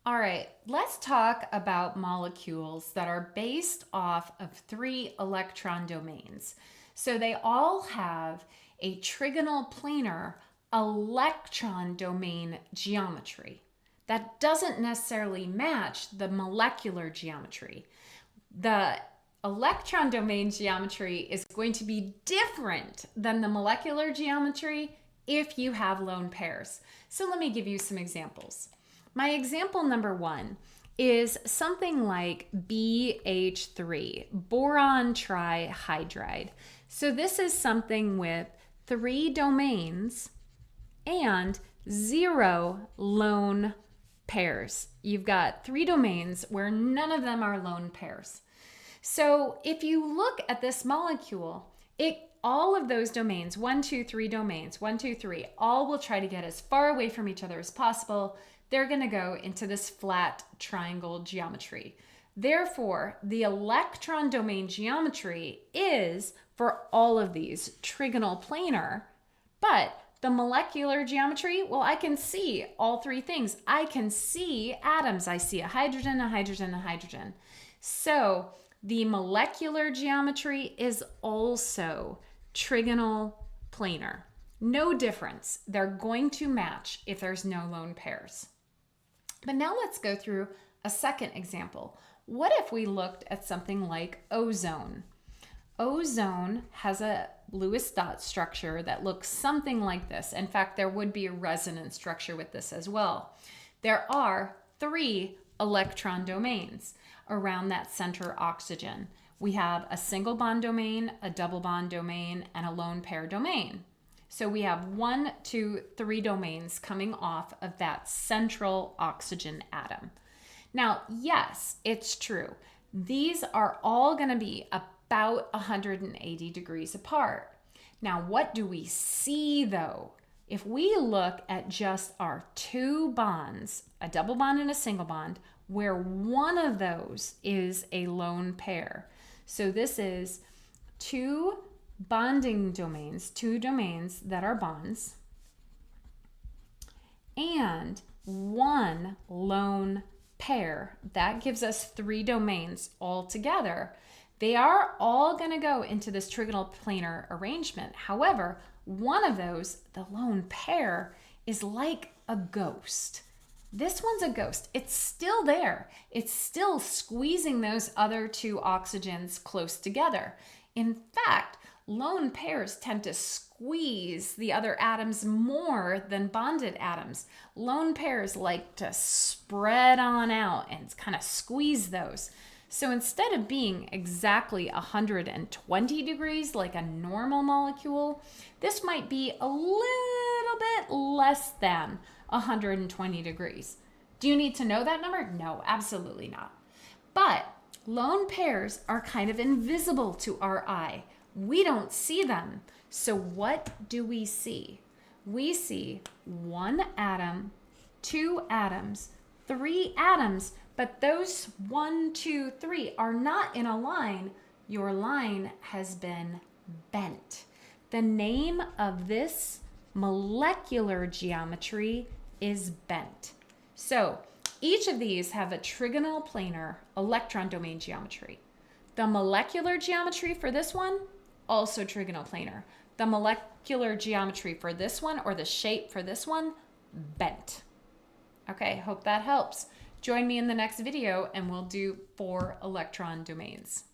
All right, let's talk about molecules that are based off of three electron domains. So they all have a trigonal planar electron domain geometry. That doesn't necessarily match the molecular geometry. The electron domain geometry is going to be different than the molecular geometry if you have lone pairs. So let me give you some examples. My example number one is something like BH3, boron trihydride. So this is something with three domains and zero lone pairs. You've got three domains where none of them are lone pairs. So if you look at this molecule, all of those domains, 1, 2, 3 domains, 1, 2, 3, all will try to get as far away from each other as possible. They're going to go into this flat triangle geometry. Therefore, the electron domain geometry is, for all of these, trigonal planar, but the molecular geometry, well, I can see all three things. I can see atoms. I see a hydrogen, a hydrogen, a hydrogen. So the molecular geometry is also trigonal planar. No difference. They're going to match if there's no lone pairs. But now let's go through a second example. What if we looked at something like ozone? Ozone has a Lewis dot structure that looks something like this. In fact, there would be a resonance structure with this as well. There are three electron domains around that center oxygen. We have a single bond domain, a double bond domain, and a lone pair domain. So we have 1, 2, 3 domains coming off of that central oxygen atom. Now, yes, it's true. These are all going to be about 180 degrees apart. Now, what do we see though? If we look at just our two bonds, a double bond and a single bond, where one of those is a lone pair. So this is two bonding domains, two domains that are bonds, and one lone pair. That gives us three domains all together. They are all going to go into this trigonal planar arrangement. However, one of those, the lone pair, is like a ghost. This one's a ghost. It's still there. It's still squeezing those other two oxygens close together. In fact, lone pairs tend to squeeze the other atoms more than bonded atoms. Lone pairs like to spread on out and kind of squeeze those. So instead of being exactly 120 degrees like a normal molecule, this might be a little bit less than 120 degrees. Do you need to know that number? No, absolutely not. But lone pairs are kind of invisible to our eye. We don't see them. So what do we see? We see one atom, two atoms, three atoms, but those 1, 2, 3 are not in a line. Your line has been bent. The name of this molecular geometry is bent. So each of these have a trigonal planar electron domain geometry. The molecular geometry for this one, also trigonal planar. The molecular geometry for this one, or the shape for this one, bent. Okay, hope that helps. Join me in the next video and we'll do 4 electron domains.